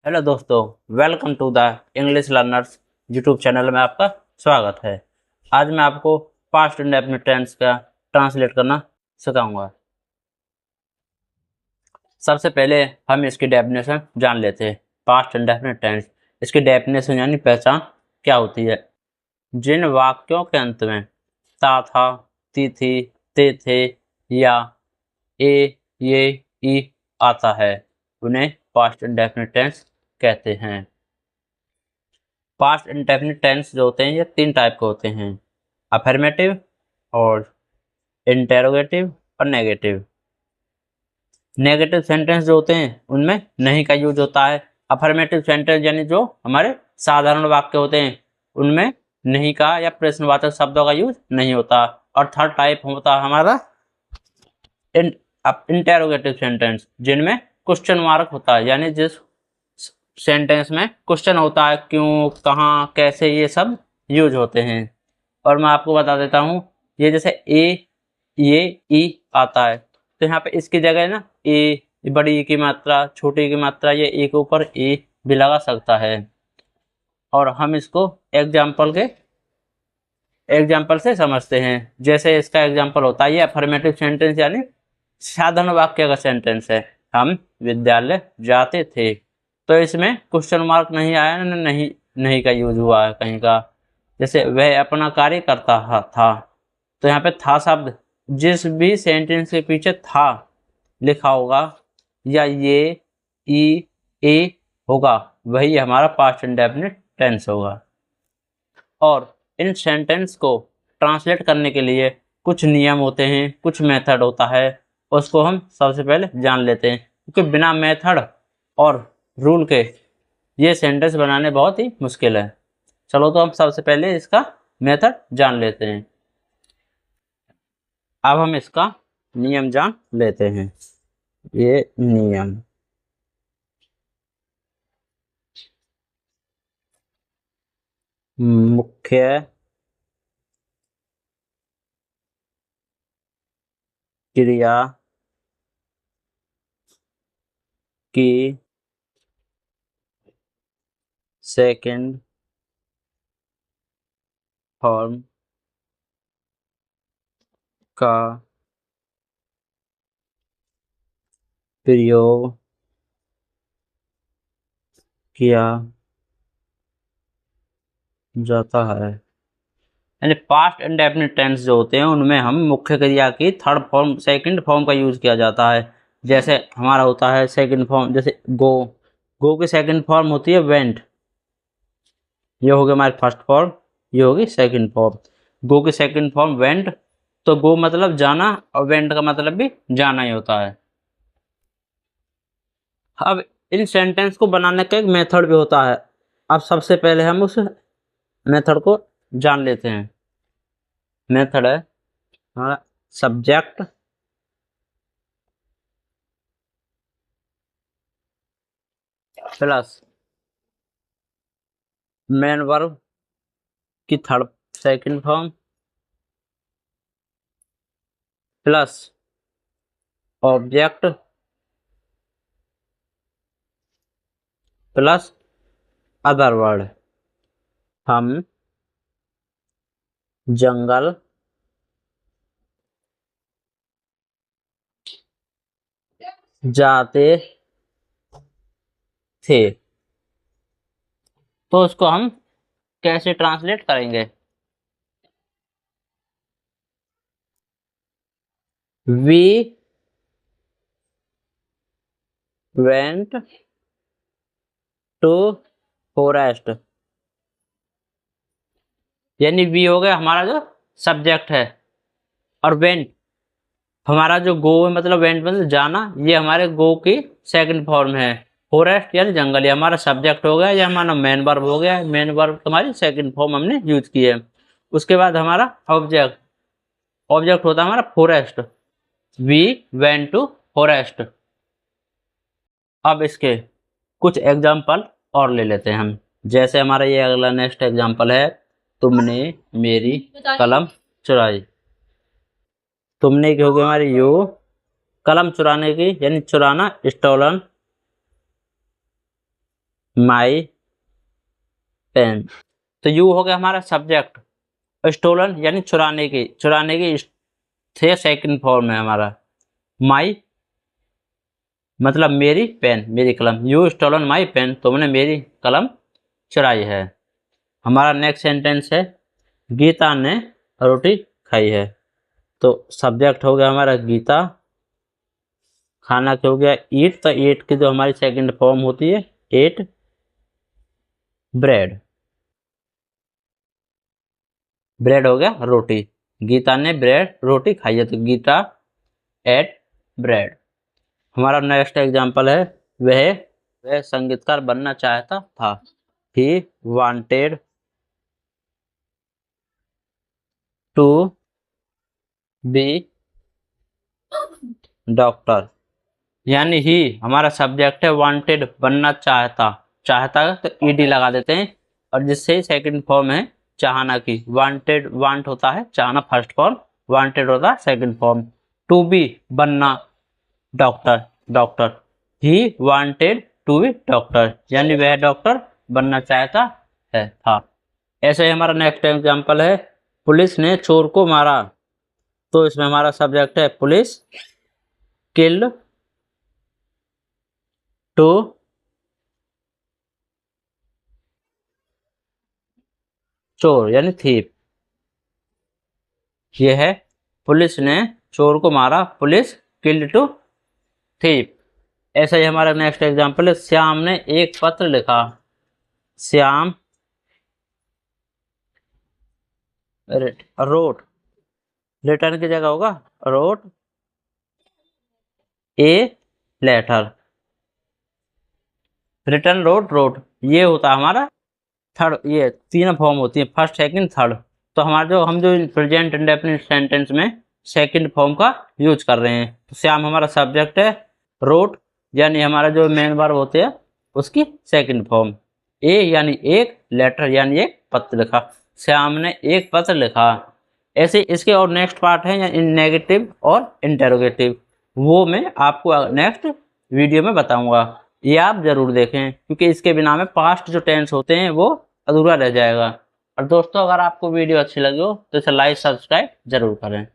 Hello दोस्तों, welcome to the English learners YouTube channel में आपका स्वागत है। आज मैं आपको पास्ट इंडेफिनिट टेंस का ट्रांसलेट करना सिखाऊंगा। सबसे पहले हम इसकी डेफिनेशन जान लेते हैं। पास्ट इंडेफिनिट टेंस, इसकी डेफिनेशन यानी पहचान क्या होती है। जिन वाक्यों के अंत में ता था, ती थी, ते थे या ए, ये, ई आता है उन्हें पास्ट इंडेफिनिट टेंस कहते हैं। पास्ट इंडेफिनिट टेंस जो होते हैं ये तीन टाइप के होते हैं, अफर्मेटिव और इंटेरोगेटिव और नेगेटिव। नेगेटिव सेंटेंस जो होते हैं उनमें नहीं का यूज होता है। अफर्मेटिव सेंटेंस यानी जो हमारे साधारण वाक्य होते हैं उनमें नहीं का या प्रश्नवाचक शब्दों का यूज नहीं होता। और थर्ड टाइप होता है हमारा इंटेरोगेटिव सेंटेंस, जिनमें क्वेश्चन मार्क होता है, यानी जिस सेंटेंस में क्वेश्चन होता है, क्यों, कहाँ, कैसे, ये सब यूज होते हैं। और मैं आपको बता देता हूँ, ये जैसे ए, ये, ई आता है तो यहाँ पे इसकी जगह ना ए, बड़ी ई की मात्रा, छोटी की मात्रा, ये ए के ऊपर ए भी लगा सकता है। और हम इसको एग्जाम्पल से समझते हैं। जैसे इसका एग्जाम्पल होता है, ये अफर्मेटिव सेंटेंस यानी साधारण वाक्य का सेंटेंस है। हम विद्यालय जाते थे, तो इसमें क्वेश्चन मार्क नहीं आया ना, नहीं का यूज हुआ है कहीं का। जैसे वह अपना कार्य करता था, तो यहाँ पे था शब्द जिस भी सेंटेंस के पीछे था लिखा होगा या ये, ई, ए होगा, वही हमारा पास्ट इंडेफिनिट टेंस होगा। और इन सेंटेंस को ट्रांसलेट करने के लिए कुछ नियम होते हैं, कुछ मेथड होता है, उसको हम सबसे पहले जान लेते हैं, क्योंकि बिना मेथड और रूल के ये सेंटेंस बनाने बहुत ही मुश्किल है। चलो तो हम सबसे पहले इसका मेथड जान लेते हैं। अब हम इसका नियम जान लेते हैं। ये नियम, मुख्य क्रिया की सेकंड फॉर्म का प्रयोग किया जाता है। यानी पास्ट इंडेफिनिट टेंस जो होते हैं उनमें हम मुख्य क्रिया की थर्ड फॉर्म, सेकंड फॉर्म का यूज किया जाता है। जैसे हमारा होता है सेकंड फॉर्म, जैसे गो, गो की सेकंड फॉर्म होती है वेंट। ये हो गया हमारी फर्स्ट फॉर्म, ये होगी सेकंड फॉर्म। गो की सेकंड फॉर्म वेंट, तो गो मतलब जाना और वेंट का मतलब भी जाना ही होता है। अब इन सेंटेंस को बनाने का एक मेथड भी होता है। अब सबसे पहले हम उस मेथड को जान लेते हैं। मेथड है हमारा सब्जेक्ट प्लस मेन वर्ब की third second form plus object plus other word. हम जंगल जाते थे, तो उसको हम कैसे ट्रांसलेट करेंगे। वी वेंट टू फॉरेस्ट, यानी वी हो गया हमारा जो सब्जेक्ट है, और वेंट हमारा जो गो है, मतलब वेंट मतलब जाना, ये हमारे गो की सेकंड फॉर्म है। फॉरेस्ट यानी जंगल, ये हमारा सब्जेक्ट हो गया, ये हमारा मेन वर्ब हो गया। मेन वर्ब हमारी सेकंड फॉर्म हमने यूज की है। उसके बाद हमारा ऑब्जेक्ट, ऑब्जेक्ट होता है हमारा forest. We went to forest. अब इसके कुछ एग्जाम्पल और ले लेते हैं हम। जैसे हमारा ये अगला नेक्स्ट एग्जाम्पल है, तुमने मेरी कलम चुराई। तुमने की होगी हमारी यू, कलम चुराने की यानी चुराना, स्टोलन। My pen. तो यू हो गया हमारा सब्जेक्ट। स्टोलन यानी चुराने की थे सेकंड फॉर्म है हमारा। माई मतलब मेरी पेन, मेरी कलम। यू स्टोलन माई पेन, तुमने मेरी कलम चुराई है। हमारा नेक्स्ट सेंटेंस है गीता ने रोटी खाई है। तो सब्जेक्ट हो गया हमारा गीता, खाना क्या हो गया ईट। तो ईट की जो हमारी सेकंड फॉर्म होती है एट ब्रेड। ब्रेड हो गया रोटी, गीता ने ब्रेड रोटी खाई है, तो गीता एट ब्रेड। हमारा नेक्स्ट एग्जाम्पल है वह संगीतकार बनना चाहता था। He wanted to be doctor. यानी ही हमारा सब्जेक्ट है, वांटेड बनना चाहता, चाहता तो ईडी लगा देते हैं, और जिससे सेकंड फॉर्म है चाहना की। वांटेड, वांट होता है चाहना फर्स्ट फॉर्म, वांटेड होता है सेकंड फॉर्म। टू बी बनना, doctor, doctor. He wanted to be doctor, यानी वह डॉक्टर बनना चाहता है था। ऐसे ही हमारा नेक्स्ट एग्जाम्पल है पुलिस ने चोर को मारा। तो इसमें हमारा सब्जेक्ट है पुलिस किल्ड टू चोर यानी थीप। ये है पुलिस ने चोर को मारा, पुलिस किल्ड टू थीप। ऐसा ही हमारा नेक्स्ट एग्जाम्पल है श्याम ने एक पत्र लिखा। श्याम रोट, रिटर्न की जगह होगा wrote a letter. Return wrote wrote, ये होता है हमारा थर्ड। ये तीन फॉर्म होती है, फर्स्ट सेकंड थर्ड। तो हमारा जो प्रेजेंट इंडेफिनिट सेंटेंस में सेकंड फॉर्म का यूज कर रहे हैं। तो श्याम हमारा सब्जेक्ट है, रोट यानी हमारा जो मेन वर्ब होते हैं उसकी सेकंड फॉर्म। ए यानी एक, लेटर यानी एक पत्र लिखा। श्याम ने एक पत्र लिखा। ऐसे इसके और नेक्स्ट पार्ट है इन नेगेटिव और इंटेरोगेटिव, वो मैं आपको नेक्स्ट वीडियो में बताऊंगा। ये आप जरूर देखें, क्योंकि इसके बिना में पास्ट जो टेंस होते हैं वो अधूरा रह जाएगा। और दोस्तों अगर आपको वीडियो अच्छी लगी हो तो इसे लाइक सब्सक्राइब जरूर करें।